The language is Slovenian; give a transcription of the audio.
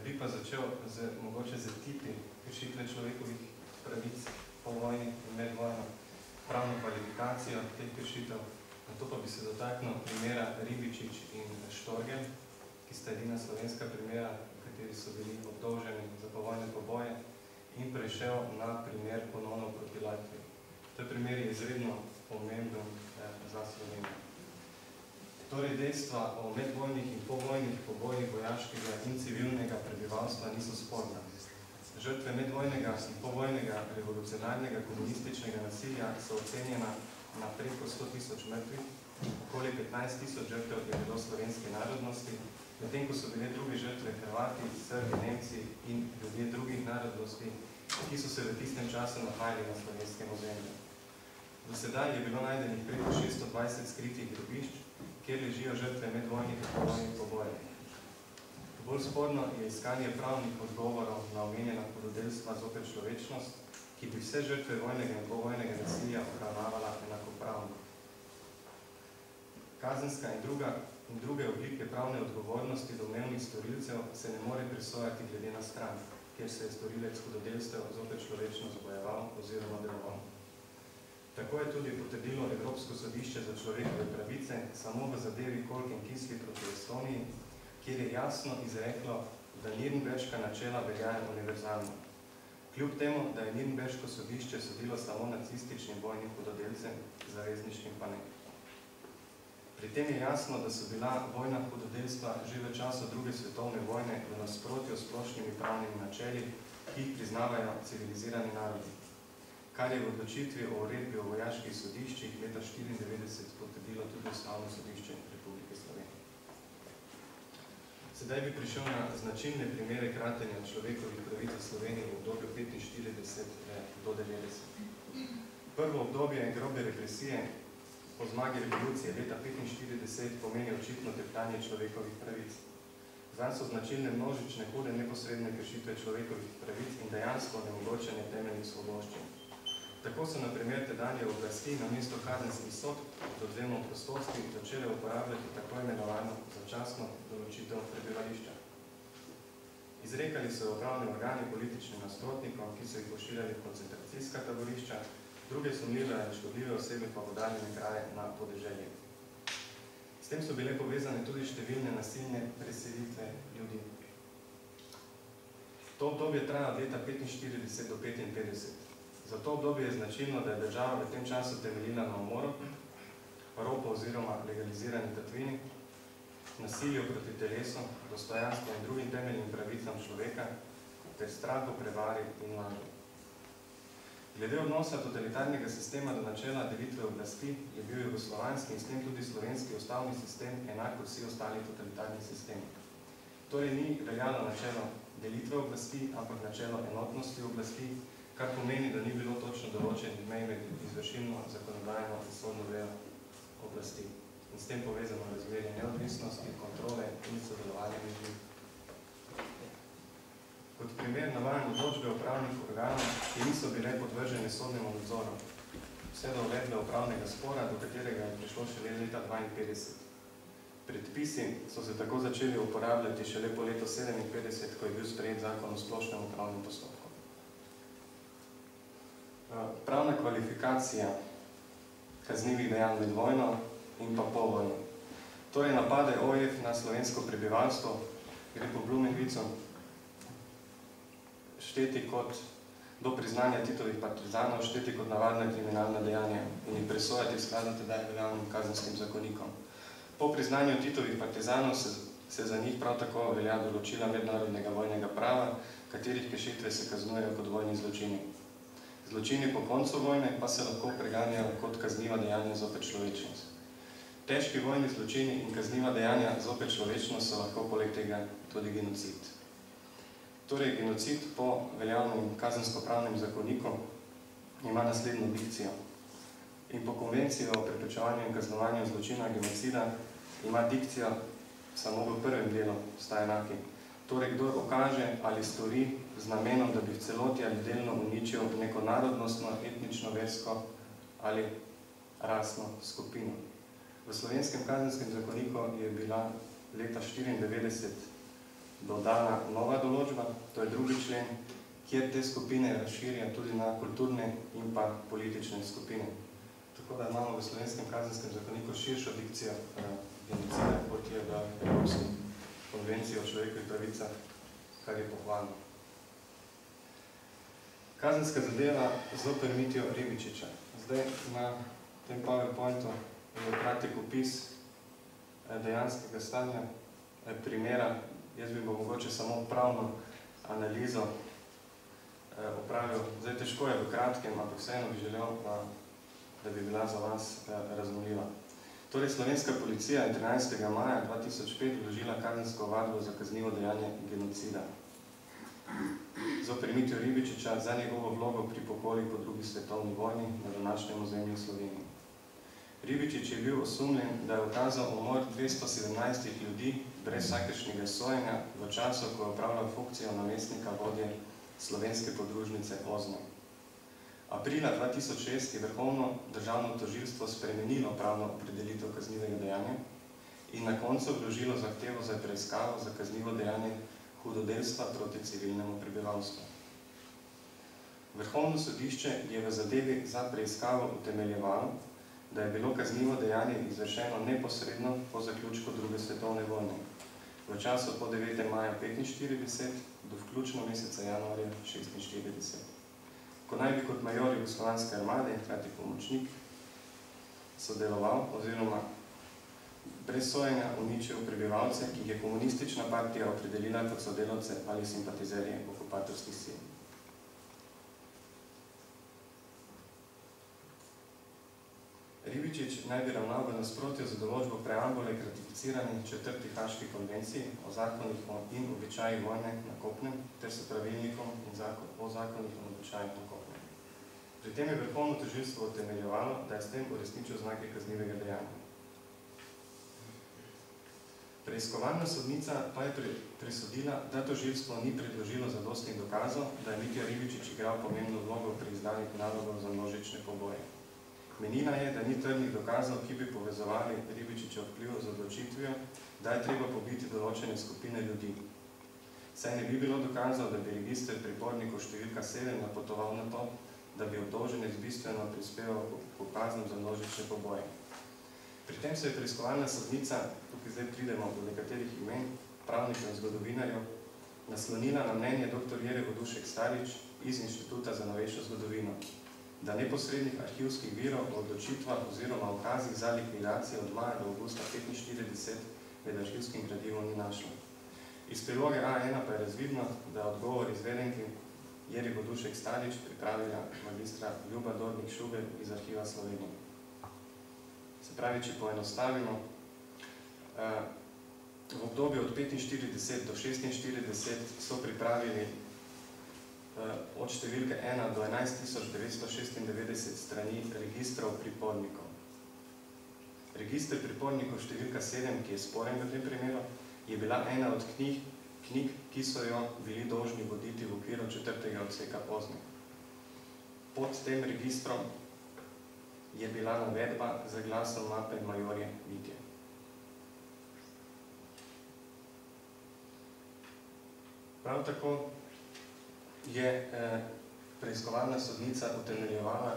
Bi pa začel mogoče z tipi kršitve človekovih pravic po vojni in med vojno, pravno kvalifikacijo teh kršitev. Na to pa bi se dotaknil primera Ribičič in Štorgel, ki sta edina slovenska primera, v kateri so bili obdolženi za povojne poboje, in prešel na primer ponovno proti Latviji. To je primer izredno pomemben za Slovenijo. Torej, dejstva o medvojnih in povojnih pobojih vojaškega in civilnega prebivalstva niso sporna. Žrtve medvojnega in povojnega revolucionarnega komunističnega nasilja so ocenjena na preko 100.000 mrtvih, okoli 15.000 žrtev je bilo slovenske narodnosti, medtem ko so bile druge žrtve Hrvati, Srbi, Nemci in ljudje drugih narodnosti, ki so se v tistem času nahajali na slovenskem ozemlju. Do sedaj je bilo najdenih preko 620 skritih grobišč, kjer ležijo žrtve medvojnih in povojnih pobojev. Bolj sporno je iskanje pravnih odgovorov na omenjena hudodelstva zoper človečnost, ki bi vse žrtve vojnega in povojnega nasilja obravnavala enakopravno. Kazenska in druge oblike pravne odgovornosti domnevnih storilcev se ne more presojati glede na stran, kjer se je storilec hudodelstev zoper človečnost bojeval oziroma deloval. Tako je tudi potrdilo Evropsko sodišče za človekove pravice samo v zadevi Kolken-Kisli proti Estoniji, kjer je jasno izreklo, da Nürnberška načela veljajo univerzalno. Kljub temu, da je Nürnberško sodišče sodilo samo nacističnim vojnim hudodelcem, zavezniškim pa ne. Pri tem je jasno, da so bila vojna hudodelstva že v času druge svetovne vojne v nasprotju s splošnimi pravnimi načeli, ki jih priznavajo civilizirani narodi, kar je v odločitvi o uredbi o vojaških sodiščih leta 1994 potrdilo tudi Ustavno sodišče Republike Slovenije. Sedaj bi prišel na značilne primere kratenja človekovih pravic v Sloveniji v obdobju 1945 do 1990. Prvo obdobje grobe represije po zmagi revolucije leta 1945 pomeni očitno teptanje človekovih pravic. Zanj so značilne množične hude neposredne kršitve človekovih pravic in dejansko onemogočanje temeljnih svoboščin. Tako so na primer tedanje oblasti namesto kazenskih sodb z odvzemom prostosti začele uporabljati tako imenovano začasno določitev prebivališča. Izrekali so upravni organi političnim nasprotnikom, ki so jih pošiljali v koncentracijska taborišča, druge sumljive ali škodljive osebe pa podaljene kraje na podeželje. S tem so bile povezane tudi številne nasilne preselitve ljudi. To obdobje traja od leta 1945 do 1955. Za to obdobje je značilno, da je država v tem času temeljila na umoru, ropu oziroma legalizirani tatvini, nasilju proti telesu, dostojanstvu in drugim temeljnim pravicam človeka, ter strahu, prevari in laži. Glede odnosa totalitarnega sistema do načela delitve oblasti je bil jugoslovanski in s tem tudi slovenski ustavni sistem enak kot vsi ostali totalitarni sistemi. Torej ni veljalo načelo delitve oblasti, ampak načelo enotnosti oblasti, kar pomeni, da ni bilo točno določenih mej med izvršilno, zakonodajno in sodno vejo oblasti in s tem povezano razmerje neodvisnosti, kontrole in sodelovanja med ljudmi. Kot primer navajam odločbe upravnih organov, ki niso bile podvržene sodnemu nadzoru, vse do uvedbe upravnega spora, do katerega je prišlo šele leta 1952. Predpisi so se tako začeli uporabljati šele po letu 1957, ko je bil sprejet zakon o splošnem upravnem postopku. Pravna kvalifikacija kaznivih dejanj med vojno in pa po vojno. Torej napade OF na slovensko prebivalstvo, gre po Blumenvicu, šteti kot do priznanja Titovih partizanov, šteti kot navadna kriminalna dejanja in jih presojati skladno tedaj veljavnim kazenskim zakonikom. Po priznanju Titovih partizanov se za njih prav tako velja določila mednarodnega vojnega prava, katerih kršitve se kaznujejo kot vojni zločini. Zločini po koncu vojne pa se lahko preganjajo kot kazniva dejanja zoper človečnost. Težki vojni zločini in kazniva dejanja zoper človečnost so lahko poleg tega tudi genocid. Torej, genocid po veljavnem kazensko-pravnem zakoniku ima naslednjo dikcijo. In po konvenciji o preprečevanju in kaznovanju zločina genocida ima dikcijo samo v prvem delu, sta enaki. Torej, kdor okaže ali stori z namenom, da bi v celoti ali delno uničil neko narodnostno, etnično, versko ali rasno skupino. V slovenskem kazenskem zakoniku je bila leta 1994 dodana nova določba, to je 2. člen, kjer te skupine razširja tudi na kulturne in pa politične skupine. Tako da imamo v Slovenskem kazenskem zakoniku širšo dikcijo genocida, kot je v Evropski konvenciji o človekovih pravicah, kar je pohvalno. Kazenska zadeva zoper Mitjo Ribičiča. Zdaj na tem PowerPointu je kratek opis dejanskega stanja primera. Jaz bi mogoče samo pravno analizo opravil. Zdaj težko je v kratkem, ampak vseeno bi želel, da bi bila za vas razumljiva. Torej, slovenska policija je 13. maja 2005 vložila kazensko ovadbo za kaznivo dejanje genocida zoper Mitjo Ribičiča za njegovo vlogo pri pokoli po 2. svetovni vojni na današnjem ozemlju Slovenije. Ribičič je bil osumljen, da je ukazal umor 217 ljudi brez vsakršnega sojenja v času, ko je opravljal funkcijo namestnika vodje slovenske podružnice OZNE. Aprila 2006 je Vrhovno državno tožilstvo spremenilo pravno opredelitev kaznivega dejanja in na koncu vložilo zahtevo za preiskavo za kaznivo dejanje hudodelstva proti civilnemu prebivalstvu. Vrhovno sodišče je v zadevi za preiskavo utemeljevalo, da je bilo kaznivo dejanje izvršeno neposredno po zaključku 2. svetovne vojne, v času po 9. maja 1945 do vključno meseca januarja 1946. Ko naj bi kot major Jugoslovanske armade in hkrati pomočnik sodeloval oziroma brez sojenja uničil prebivalce, ki jih je komunistična partija opredelila kot sodelavce ali simpatizerje okupatorskih sil. Ribičič naj bi ravnal v nasprotju z določbo preambule k ratificirani 4. Haški konvenciji o zakonih in običajih vojne na kopnem ter s pravilnikom in o zakonih in običajih na kopnem. Pri tem je Vrhovno tožilstvo utemeljevalo, da je s tem uresničil znake kaznivega dejanja. Preiskovalna sodnica pa je presodila, da tožilstvo ni predložilo zadostnih dokazov, da je Mitja Ribičič igral pomembno vlogo pri izdanih nalogov za množične poboje. Menila je, da ni trdnih dokazov, ki bi povezovali Ribičičev vpliv z odločitvijo, da je treba pobiti določene skupine ljudi. Saj ne bi bilo dokazov, da bi register pripornikov številka 7 napotoval na to, da bi obdolženec bistveno prispeval k kaznom za množične poboje. Pri tem se je preiskovalna sodnica, tukaj zdaj pridemo do nekaterih imen, pravnikov in zgodovinarjev, naslonila na mnenje dr. Jere Vodušek Starič iz Inštituta za novejšo zgodovino, da neposrednih arhivskih virov o odločitvah oziroma ukazih za likvidacijo od maja do avgusta 1945 med arhivskim gradivom ni našlo. Iz priloge A1 pa je razvidno, da je odgovor izvedenki Jeri Vodušek Starič pripravila magistra Ljuba Dornik Šubel iz Arhiva Slovenije. Se pravi, če poenostavimo, v obdobju od 45 do 46 so pripravili od številke 1 do 11.996 strani registrov pripornikov. Register pripornikov številka 7, ki je sporen v tem primeru, je bila ena od knjig, ki so jo bili dolžni voditi v okviru 4. odseka OZNE. Pod tem registrom je bila navedba z glasom mape majorje Mitje. Prav tako je preiskovalna sodnica utemeljevala